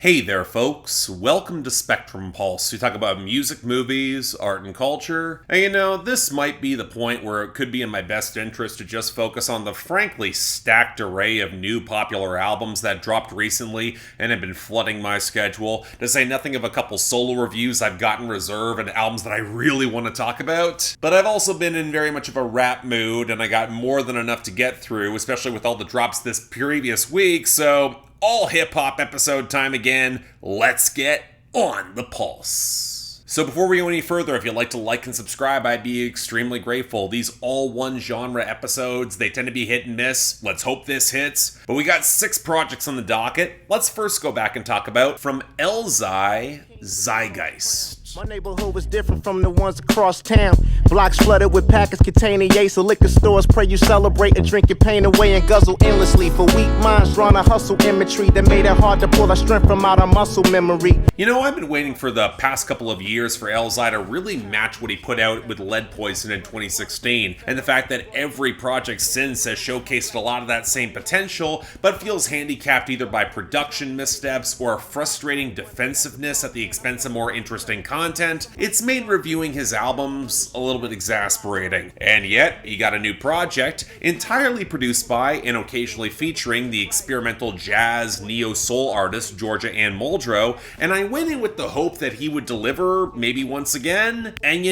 Hey there, folks. Welcome to Spectrum Pulse. We talk about music, movies, art, and culture. And this might be the point where it could be in my best interest to just focus on the frankly stacked array of new popular albums that dropped recently and have been flooding my schedule, to say nothing of a couple solo reviews I've got in reserve and albums that I really want to talk about. But I've also been in very much of a rap mood, and I got more than enough to get through, especially with all the drops this previous week, so all hip-hop episode time again. Let's get on the pulse. So before we go any further, if you'd like to like and subscribe, I'd be extremely grateful. These all one genre episodes, they tend to be hit and miss. Let's hope this hits. But we got 6 projects on the docket. Let's first go back and talk about from Elzhi, Zhigeist. My neighborhood was different from the ones across town. Blocks flooded with packets containing yates. So liquor stores pray you celebrate and drink your pain away and guzzle endlessly. For weak minds drawn a hustle imagery that made it hard to pull our strength from out our muscle memory. I've been waiting for the past couple of years for Elzhi to really match what he put out with Lead Poison in 2016. And the fact that every project since has showcased a lot of that same potential, but feels handicapped either by production missteps or frustrating defensiveness at the expense of more interesting content, it's made reviewing his albums a little bit exasperating. And yet, he got a new project, entirely produced by and occasionally featuring the experimental jazz neo-soul artist Georgia Ann Muldrow, and I went in with the hope that he would deliver maybe once again. And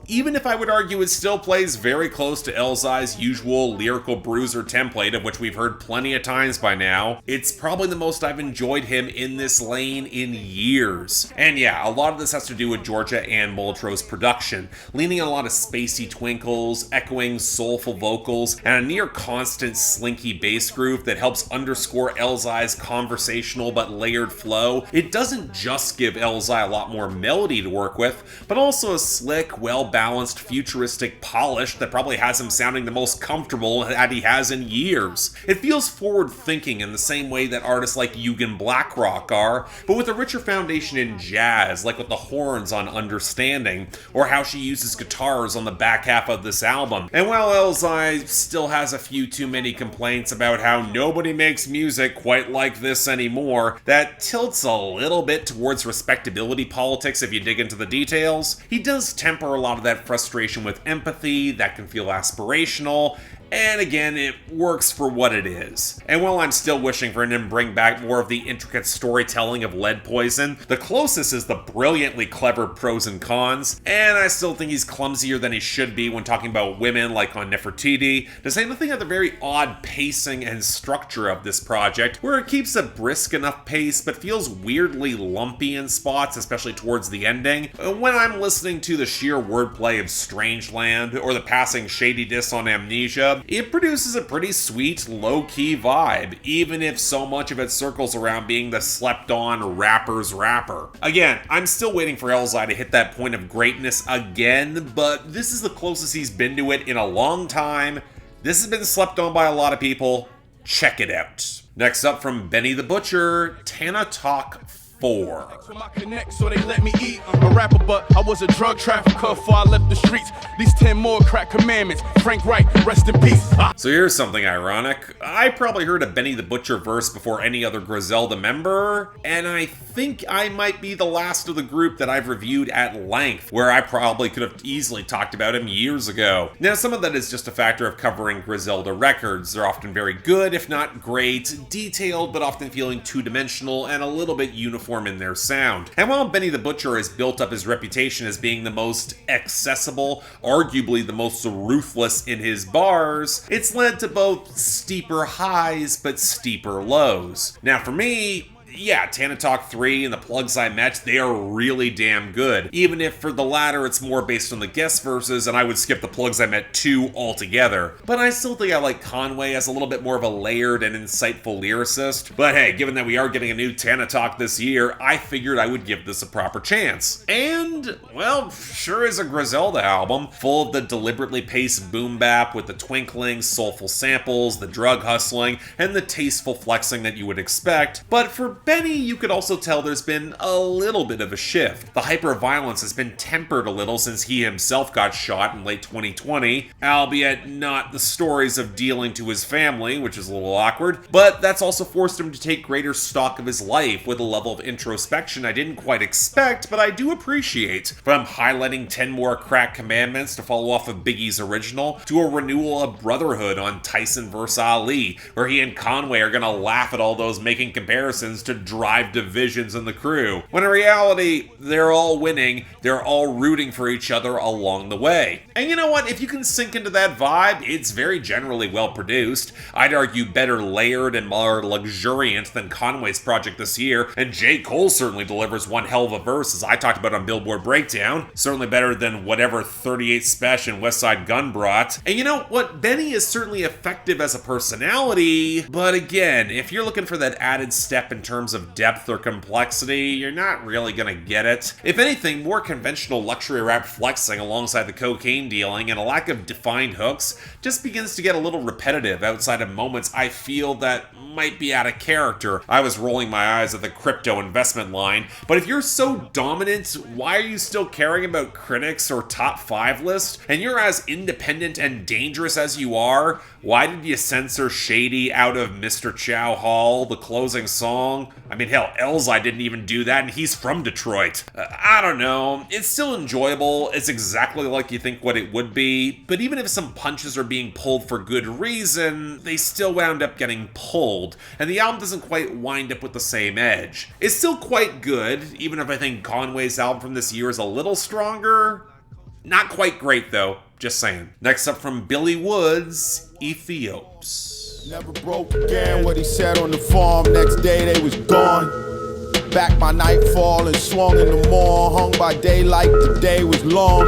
even if I would argue it still plays very close to Elzhi's usual lyrical bruiser template, of which we've heard plenty of times by now, it's probably the most I've enjoyed him in this lane in years. And yeah, a lot of this has to do with Georgia Ann Muldrow's production, leaning on a lot of spacey twinkles, echoing soulful vocals, and a near constant slinky bass groove that helps underscore Elzhi's conversational but layered flow. It doesn't just give Elzhi a lot more melody to work with, but also a slick, well-balanced, futuristic polish that probably has him sounding the most comfortable that he has in years. It feels forward-thinking in the same way that artists like Eugen Blackrock are, but with a richer foundation in jazz, like with the horns on Understanding, or how she uses guitars on the back half of this album. And while Elzhi still has a few too many complaints about how nobody makes music quite like this anymore, that tilts a little bit towards respectability politics if you dig into the details, he does temper a lot of that frustration with empathy that can feel aspirational. And again, it works for what it is. And while I'm still wishing for him to bring back more of the intricate storytelling of Lead Poison, the closest is the brilliantly clever pros and cons, and I still think he's clumsier than he should be when talking about women like on Nefertiti, to say nothing of the very odd pacing and structure of this project, where it keeps a brisk enough pace but feels weirdly lumpy in spots, especially towards the ending. When I'm listening to the sheer wordplay of Strangeland, or the passing shady diss on Amnesia, it produces a pretty sweet, low-key vibe, even if so much of it circles around being the slept-on rapper's rapper. Again, I'm still waiting for Elzhi to hit that point of greatness again, but this is the closest he's been to it in a long time. This has been slept on by a lot of people. Check it out. Next up from Benny the Butcher, Tana Talk 4. My connect, so they let me eat. I'm a rapper, but I was a drug trafficker before I left the streets. These 10 more crack commandments. Frank Wright, rest in peace. So here's something ironic. I probably heard a Benny the Butcher verse before any other Griselda member, and I think I might be the last of the group that I've reviewed at length, where I probably could have easily talked about him years ago. Now, some of that is just a factor of covering Griselda records. They're often very good, if not great, detailed, but often feeling two-dimensional and a little bit uniform in their sound. And while Benny the Butcher has built up his reputation as being the most accessible, arguably the most ruthless in his bars, it's led to both steeper highs but steeper lows. Now for me, yeah, Tana Talk 3 and the plugs I met, they are really damn good. Even if for the latter it's more based on the guest verses, and I would skip the plugs I met 2 altogether. But I still think I like Conway as a little bit more of a layered and insightful lyricist. But hey, given that we are getting a new Tana Talk this year, I figured I would give this a proper chance. And, well, sure is a Griselda album, full of the deliberately paced boom bap with the twinkling, soulful samples, the drug hustling, and the tasteful flexing that you would expect. But for Benny, you could also tell there's been a little bit of a shift. The hyper-violence has been tempered a little since he himself got shot in late 2020, albeit not the stories of dealing to his family, which is a little awkward, but that's also forced him to take greater stock of his life with a level of introspection I didn't quite expect, but I do appreciate. From highlighting 10 more crack commandments to follow off of Biggie's original, to a renewal of Brotherhood on Tyson Versailles, where he and Conway are gonna laugh at all those making comparisons to drive divisions in the crew, when in reality, they're all winning, they're all rooting for each other along the way. And you know what, if you can sink into that vibe, it's very generally well produced. I'd argue better layered and more luxuriant than Conway's project this year, and J. Cole certainly delivers one hell of a verse, as I talked about on Billboard Breakdown. Certainly better than whatever 38 Special and Westside Gunn brought. And you know what, Benny is certainly effective as a personality, but again, if you're looking for that added step in terms of depth or complexity, you're not really gonna get it. If anything, more conventional luxury rap flexing alongside the cocaine dealing and a lack of defined hooks just begins to get a little repetitive outside of moments I feel that might be out of character. I was rolling my eyes at the crypto investment line, but if you're so dominant, why are you still caring about critics or top 5 lists? And you're as independent and dangerous as you are, why did you censor Shady out of Mr. Chow Hall, the closing song? I mean, hell, Elzhi didn't even do that, and he's from Detroit. I don't know. It's still enjoyable. It's exactly like you think what it would be, but even if some punches are being pulled for good reason, they still wound up getting pulled, and the album doesn't quite wind up with the same edge. It's still quite good, even if I think Conway's album from this year is a little stronger. Not quite great, though. Just saying. Next up from Billy Woods, Aethiopes. Never broke again what he said on the farm. Next day they was gone. Back by nightfall and swung in the morn. Hung by daylight, the day was long.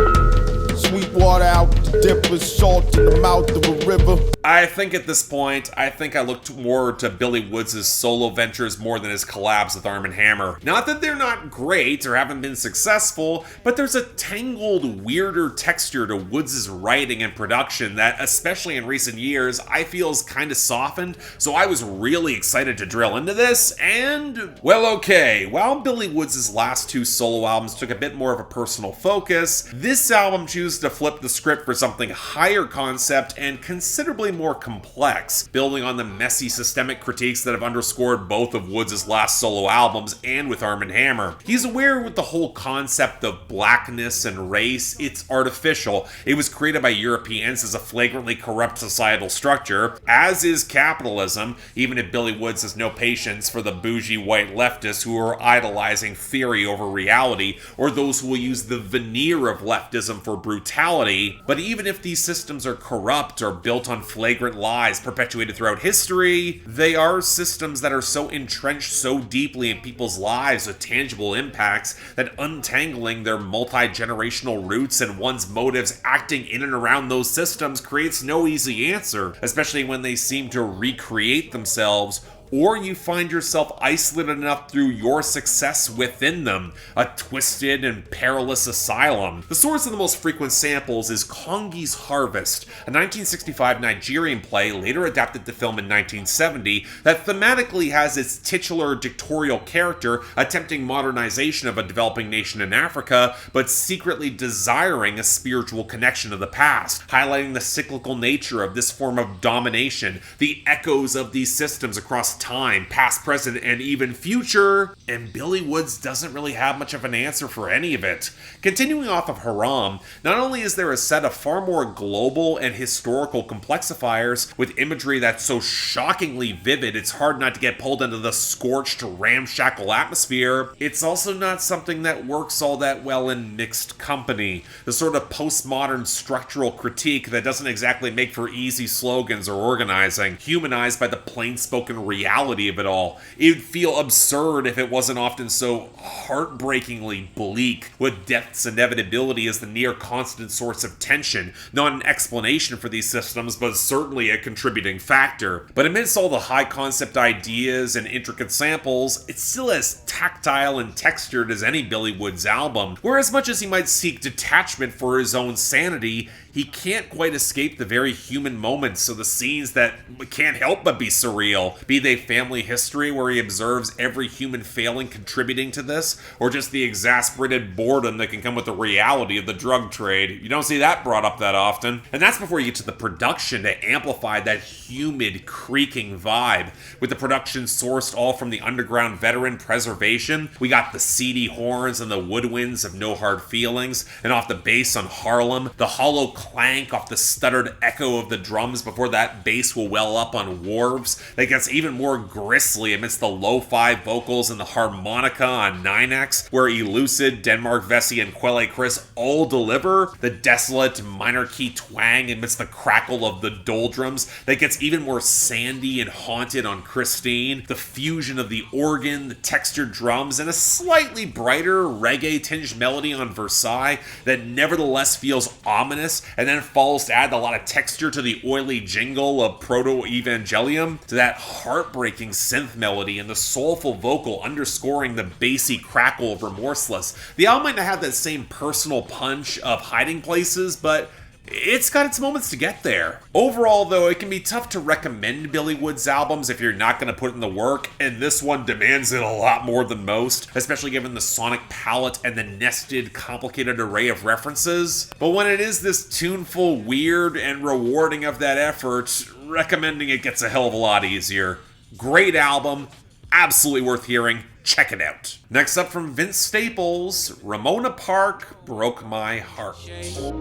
Sweet water out the dippers, salt in the mouth of a river. I think at this point, I looked more to Billy Woods' solo ventures more than his collabs with Arm & Hammer. Not that they're not great or haven't been successful, but there's a tangled, weirder texture to Woods' writing and production that, especially in recent years, I feel is kind of softened, so I was really excited to drill into this, and, well, okay, while Billy Woods' last 2 solo albums took a bit more of a personal focus, this album chooses to flip the script for something higher concept and considerably more complex, building on the messy systemic critiques that have underscored both of Woods' last solo albums and with Arm & Hammer. He's aware with the whole concept of blackness and race, it's artificial. It was created by Europeans as a flagrantly corrupt societal structure, as is capitalism, even if Billy Woods has no patience for the bougie white leftists who are idolizing theory over reality, or those who will use the veneer of leftism for brutality. But even if these systems are corrupt or built on flagrant lies perpetuated throughout history, they are systems that are so entrenched so deeply in people's lives with tangible impacts that untangling their multi-generational roots and one's motives acting in and around those systems creates no easy answer, especially when they seem to recreate themselves, or you find yourself isolated enough through your success within them, a twisted and perilous asylum. The source of the most frequent samples is Kongi's Harvest, a 1965 Nigerian play later adapted to film in 1970 that thematically has its titular dictatorial character attempting modernization of a developing nation in Africa, but secretly desiring a spiritual connection to the past, highlighting the cyclical nature of this form of domination, the echoes of these systems across time, past, present, and even future, and Billy Woods doesn't really have much of an answer for any of it. Continuing off of Haram, not only is there a set of far more global and historical complexifiers with imagery that's so shockingly vivid it's hard not to get pulled into the scorched, ramshackle atmosphere, it's also not something that works all that well in mixed company. The sort of postmodern structural critique that doesn't exactly make for easy slogans or organizing, humanized by the plain-spoken reality of it all. It would feel absurd if it wasn't often so heartbreakingly bleak, with death's inevitability as the near constant source of tension, not an explanation for these systems, but certainly a contributing factor. But amidst all the high concept ideas and intricate samples, it's still as tactile and textured as any Billy Woods album, where as much as he might seek detachment for his own sanity, he can't quite escape the very human moments, so the scenes that can't help but be surreal, be they family history where he observes every human failing contributing to this, or just the exasperated boredom that can come with the reality of the drug trade. You don't see that brought up that often. And that's before you get to the production to amplify that humid, creaking vibe. With the production sourced all from the underground veteran Preservation, we got the seedy horns and the woodwinds of No Hard Feelings, and off the bass on Harlem, the hollow clank off the stuttered echo of the drums before that bass will well up on Wharves, that gets even more grisly amidst the lo-fi vocals and the harmonica on NYNEX, where Elucid, Denmark, Vessey, and Quelle Chris all deliver the desolate minor key twang amidst the crackle of the Doldrums, that gets even more sandy and haunted on Christine, the fusion of the organ, the textured drums, and a slightly brighter reggae-tinged melody on Versailles that nevertheless feels ominous, and then falls to add a lot of texture to the oily jingle of Protoevangelium, to that heartbreaking synth melody and the soulful vocal underscoring the bassy crackle of Remorseless. The album might not have that same personal punch of Hiding Places, but it's got its moments to get there. Overall, though, it can be tough to recommend Billy Wood's albums if you're not going to put in the work, and this one demands it a lot more than most, especially given the sonic palette and the nested, complicated array of references. But when it is this tuneful, weird, and rewarding of that effort, recommending it gets a hell of a lot easier. Great album, absolutely worth hearing. Check it out. Next up from Vince Staples, Ramona Park, Broke My Heart.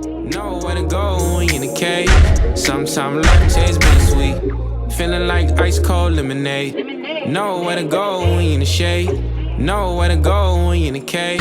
Nowhere to go when you're in a cave. Sometimes life tastes bittersweet. Feeling like ice cold lemonade. Nowhere to go when you're in the shade. Nowhere to go when you're in a cave.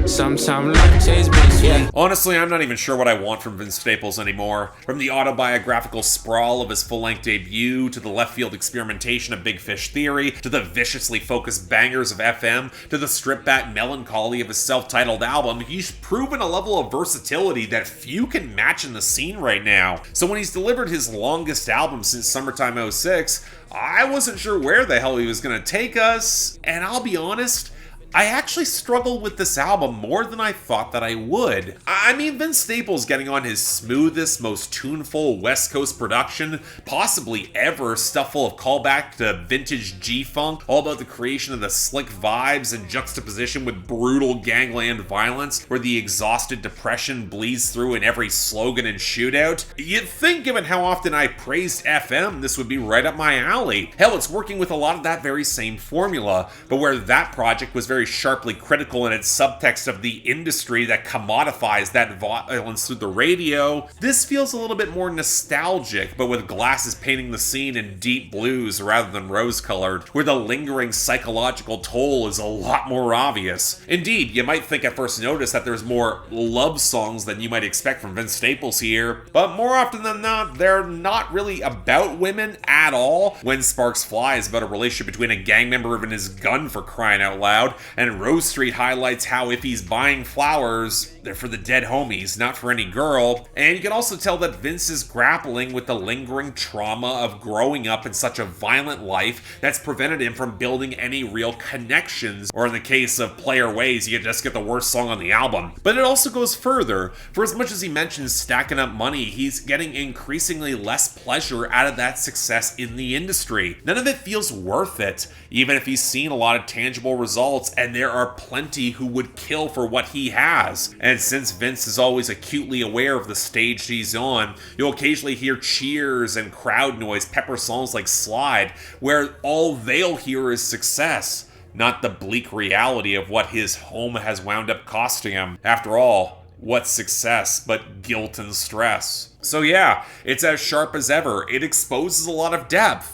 Sometimes life tastes bittersweet. Honestly, I'm not even sure what I want from Vince Staples anymore. From the autobiographical sprawl of his full-length debut, to the left-field experimentation of Big Fish Theory, to the viciously focused bangers of FM, to the stripped-back melancholy of his self-titled album, he's proven a level of versatility that few can match in the scene right now. So when he's delivered his longest album since Summertime 06, I wasn't sure where the hell he was going to take us, and I'll be honest, I actually struggled with this album more than I thought that I would. I mean, Vince Staples getting on his smoothest, most tuneful West Coast production, possibly ever, stuff full of callback to vintage G-Funk, all about the creation of the slick vibes in juxtaposition with brutal gangland violence, where the exhausted depression bleeds through in every slogan and shootout. You'd think, given how often I praised FM, this would be right up my alley. Hell, it's working with a lot of that very same formula, but where that project was very sharply critical in its subtext of the industry that commodifies that violence through the radio, this feels a little bit more nostalgic, but with glasses painting the scene in deep blues rather than rose-colored, where the lingering psychological toll is a lot more obvious. Indeed, you might think at first notice that there's more love songs than you might expect from Vince Staples here, but more often than not, they're not really about women at all. When Sparks Fly is about a relationship between a gang member and his gun, for crying out loud, and Rose Street highlights how if he's buying flowers, they're for the dead homies, not for any girl. And you can also tell that Vince is grappling with the lingering trauma of growing up in such a violent life that's prevented him from building any real connections, or in the case of Player Ways, you just get the worst song on the album. But it also goes further. For as much as he mentions stacking up money, he's getting increasingly less pleasure out of that success in the industry. None of it feels worth it, even if he's seen a lot of tangible results, and there are plenty who would kill for what he has. And since Vince is always acutely aware of the stage he's on, you'll occasionally hear cheers and crowd noise pepper songs like Slide, where all they'll hear is success, not the bleak reality of what his home has wound up costing him. After all, what's success but guilt and stress? So yeah, it's as sharp as ever. It exposes a lot of depth.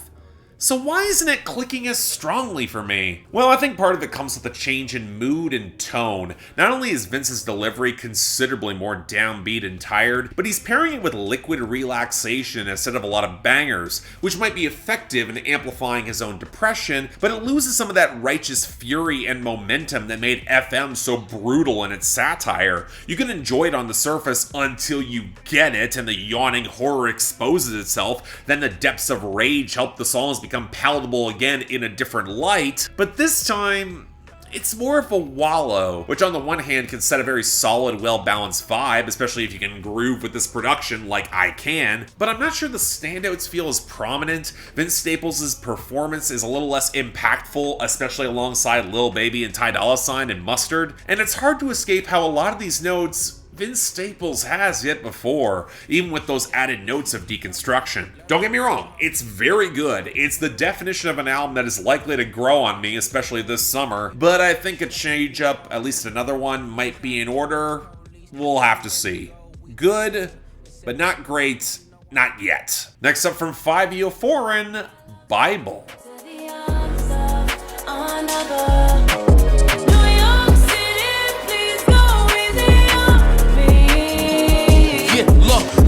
So why isn't it clicking as strongly for me? Well, I think part of it comes with a change in mood and tone. Not only is Vince's delivery considerably more downbeat and tired, but he's pairing it with liquid relaxation instead of a lot of bangers, which might be effective in amplifying his own depression, but it loses some of that righteous fury and momentum that made FM so brutal in its satire. You can enjoy it on the surface until you get it and the yawning horror exposes itself, then the depths of rage help the songs become palatable again in a different light, but this time, it's more of a wallow, which on the one hand can set a very solid, well-balanced vibe, especially if you can groove with this production like I can, but I'm not sure the standouts feel as prominent. Vince Staples' performance is a little less impactful, especially alongside Lil Baby and Ty Dolla $ign and Mustard, and it's hard to escape how a lot of these notes Vince Staples has yet before, even with those added notes of deconstruction. Don't get me wrong, it's very good. It's the definition of an album that is likely to grow on me, especially this summer, but I think a change up, at least another one, might be in order. We'll have to see. Good, but not great, not yet. Next up from Fivio Foreign, B.I.B.L.E.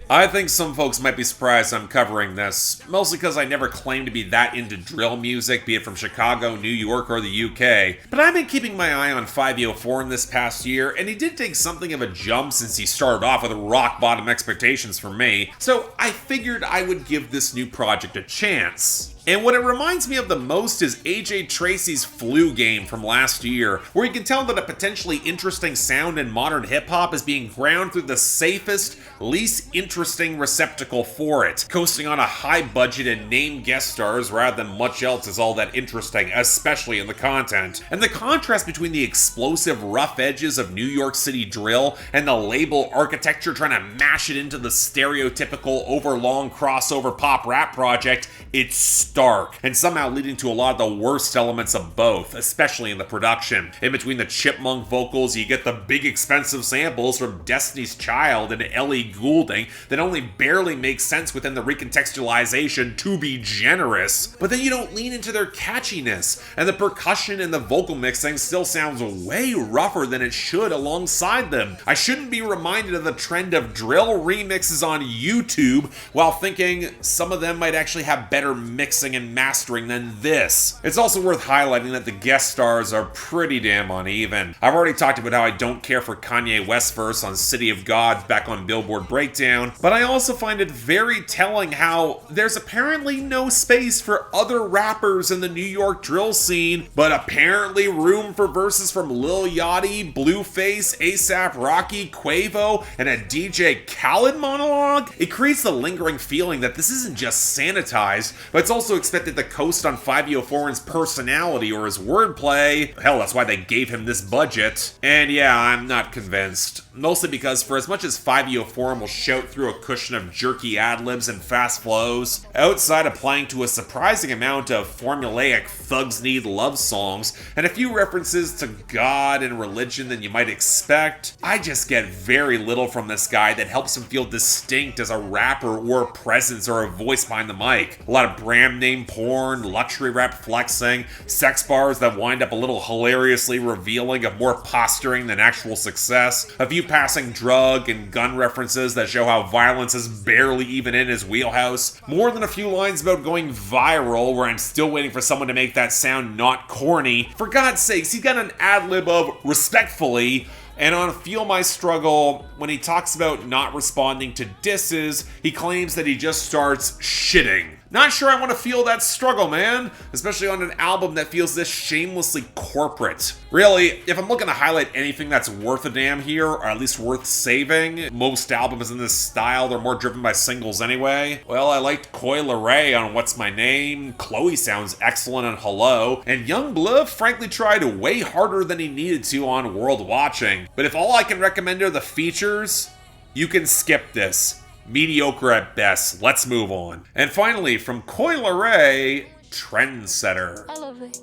I think some folks might be surprised I'm covering this, mostly because I never claimed to be that into drill music, be it from Chicago, New York, or the UK, but I've been keeping my eye on Fivio Foreign this past year, and he did take something of a jump since he started off with rock bottom expectations for me, so I figured I would give this new project a chance. And what it reminds me of the most is AJ Tracey's Flu game from last year, where you can tell that a potentially interesting sound in modern hip-hop is being ground through the safest, least interesting receptacle for it. Coasting on a high budget and named guest stars rather than much else is all that interesting, especially in the content. And the contrast between the explosive rough edges of New York City drill and the label architecture trying to mash it into the stereotypical overlong crossover pop rap project, it's stark, and somehow leading to a lot of the worst elements of both, especially in the production. In between the chipmunk vocals, you get the big expensive samples from Destiny's Child and Ellie Goulding that only barely make sense within the recontextualization, to be generous, but then you don't lean into their catchiness, and the percussion and the vocal mixing still sounds way rougher than it should alongside them. I shouldn't be reminded of the trend of drill remixes on YouTube while thinking some of them might actually have better mixing and mastering than this. It's also worth highlighting that the guest stars are pretty damn uneven. I've already talked about how I don't care for Kanye West's verse on City of Gods back on Billboard Breakdown, but I also find it very telling how there's apparently no space for other rappers in the New York drill scene, but apparently room for verses from Lil Yachty, Blueface, A$AP Rocky, Quavo, and a DJ Khaled monologue. It creates the lingering feeling that this isn't just sanitized, but it's also expected to coast on Fivio Foreign's personality or his wordplay. Hell, that's why they gave him this budget. And yeah, I'm not convinced. Mostly because for as much as Fivio Foreign will shout through a cushion of jerky ad-libs and fast flows, outside of playing to a surprising amount of formulaic Thugs Need Love songs, and a few references to God and religion than you might expect, I just get very little from this guy that helps him feel distinct as a rapper or a presence or a voice behind the mic. A lot of brand name porn, luxury rap flexing, sex bars that wind up a little hilariously revealing of more posturing than actual success, a few passing drug and gun references that show how violence is barely even in his wheelhouse, more than a few lines about going viral where I'm still waiting for someone to make that sound not corny. For God's sakes, he's got an ad-lib of respectfully, and on Feel My Struggle, when he talks about not responding to disses, he claims that he just starts shitting. Not sure I want to feel that struggle, man, especially on an album that feels this shamelessly corporate. Really, if I'm looking to highlight anything that's worth a damn here, or at least worth saving, most albums in this style, they're more driven by singles anyway. Well, I liked Coi Leray on What's My Name, Chloe sounds excellent on Hello, and Young B.I.B.L.E frankly tried way harder than he needed to on World Watching. But if all I can recommend are the features, you can skip this. Mediocre at best. Let's move on. And finally, from Coi Leray, Trendsetter. I love it.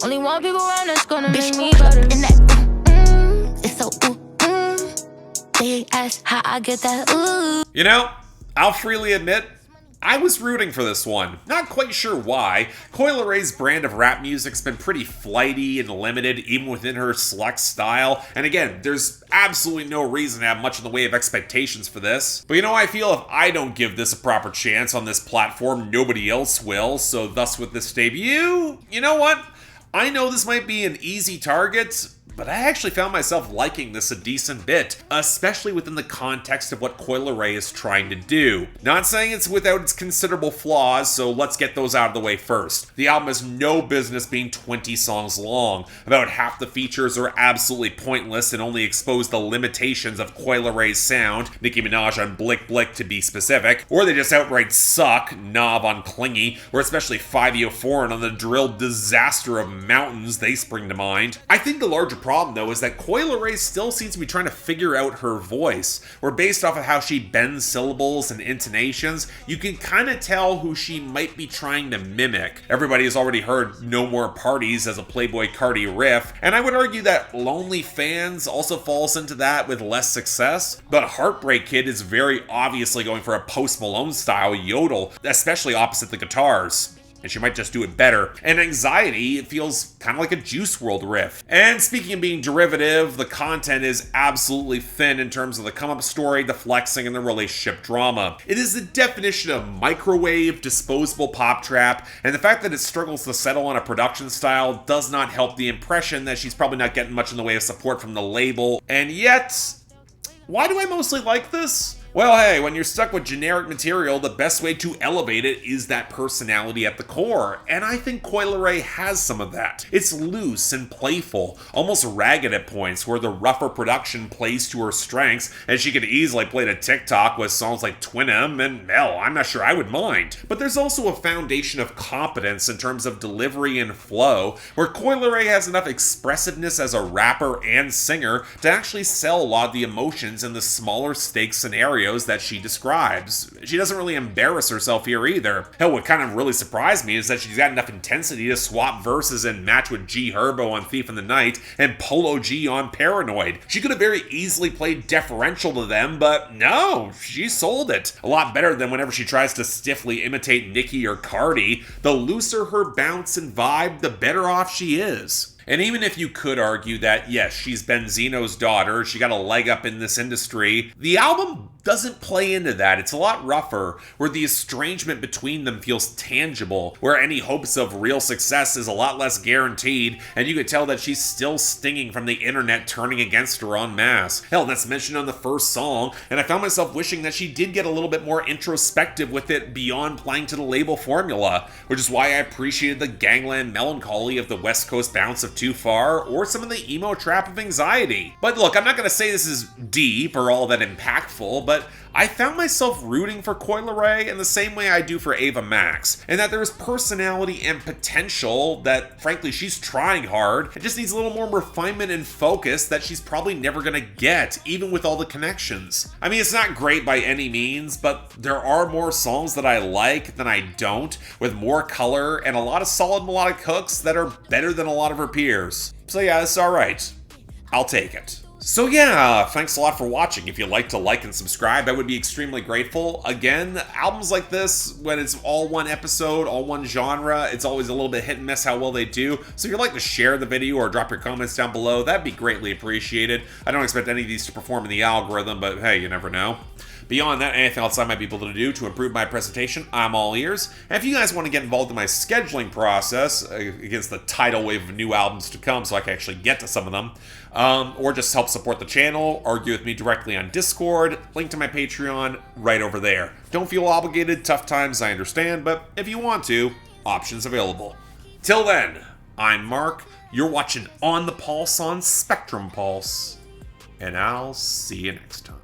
Only one people around that's gonna make me better. And that, it's so They ask how I get that, You know, I'll freely admit, I was rooting for this one. Not quite sure why. Coi Leray's brand of rap music's been pretty flighty and limited, even within her select style. And again, there's absolutely no reason to have much in the way of expectations for this. But you know, I feel if I don't give this a proper chance on this platform, nobody else will. So thus with this debut, you know what? I know this might be an easy target, but I actually found myself liking this a decent bit, especially within the context of what Coi Leray is trying to do. Not saying it's without its considerable flaws, so let's get those out of the way first. The album has no business being 20 songs long. About half the features are absolutely pointless and only expose the limitations of Coi Leray's sound, Nicki Minaj on Blick Blick to be specific, or they just outright suck, Knob on Clingy, or especially Fivio Foreign on the drilled disaster of Mountains they spring to mind. I think the larger problem though is that Coi Leray still seems to be trying to figure out her voice, where based off of how she bends syllables and intonations, you can kind of tell who she might be trying to mimic. Everybody has already heard No More Parties as a Playboi Carti riff, and I would argue that Lonely Fans also falls into that with less success, but Heartbreak Kid is very obviously going for a Post Malone style yodel, especially opposite the guitars. And she might just do it better. And Anxiety, it feels kind of like a Juice WRLD riff. And speaking of being derivative, the content is absolutely thin in terms of the come-up story, the flexing, and the relationship drama. It is the definition of microwave, disposable pop trap, and the fact that it struggles to settle on a production style does not help the impression that she's probably not getting much in the way of support from the label. And yet, why do I mostly like this? Well, hey, when you're stuck with generic material, the best way to elevate it is that personality at the core, and I think Coi Leray has some of that. It's loose and playful, almost ragged at points, where the rougher production plays to her strengths, and she could easily play to TikTok with songs like Twin M, and hell, I'm not sure I would mind. But there's also a foundation of competence in terms of delivery and flow, where Coi Leray has enough expressiveness as a rapper and singer to actually sell a lot of the emotions in the smaller stakes scenarios that she describes. She doesn't really embarrass herself here either. Hell, what kind of really surprised me is that she's got enough intensity to swap verses and match with G Herbo on Thief in the Night and Polo G on Paranoid. She could have very easily played deferential to them, but no, she sold it. A lot better than whenever she tries to stiffly imitate Nicki or Cardi. The looser her bounce and vibe, the better off she is. And even if you could argue that, yes, she's Benzino's daughter, she got a leg up in this industry, the album doesn't play into that. It's a lot rougher, where the estrangement between them feels tangible, where any hopes of real success is a lot less guaranteed, and you could tell that she's still stinging from the internet turning against her en masse. Hell, that's mentioned on the first song, and I found myself wishing that she did get a little bit more introspective with it beyond playing to the label formula, which is why I appreciated the gangland melancholy of the West Coast bounce of Too Far, or some of the emo trap of Anxiety. But look, I'm not going to say this is deep or all that impactful, but I found myself rooting for Coi Leray in the same way I do for Ava Max, and that there's personality and potential that, frankly, she's trying hard. It just needs a little more refinement and focus that she's probably never going to get, even with all the connections. I mean, it's not great by any means, but there are more songs that I like than I don't, with more color and a lot of solid melodic hooks that are better than a lot of her peers. So yeah, it's alright. I'll take it. So yeah, thanks a lot for watching. If you'd like to like and subscribe, I would be extremely grateful. Again, albums like this, when it's all one episode, all one genre, it's always a little bit hit and miss how well they do. So if you'd like to share the video or drop your comments down below, that'd be greatly appreciated. I don't expect any of these to perform in the algorithm, but hey, you never know. Beyond that, anything else I might be able to do to improve my presentation, I'm all ears. And if you guys want to get involved in my scheduling process against the tidal wave of new albums to come so I can actually get to some of them, or just help support the channel, argue with me directly on Discord, link to my Patreon right over there. Don't feel obligated, tough times, I understand, but if you want to, options available. Till then, I'm Mark, you're watching On the Pulse on Spectrum Pulse, and I'll see you next time.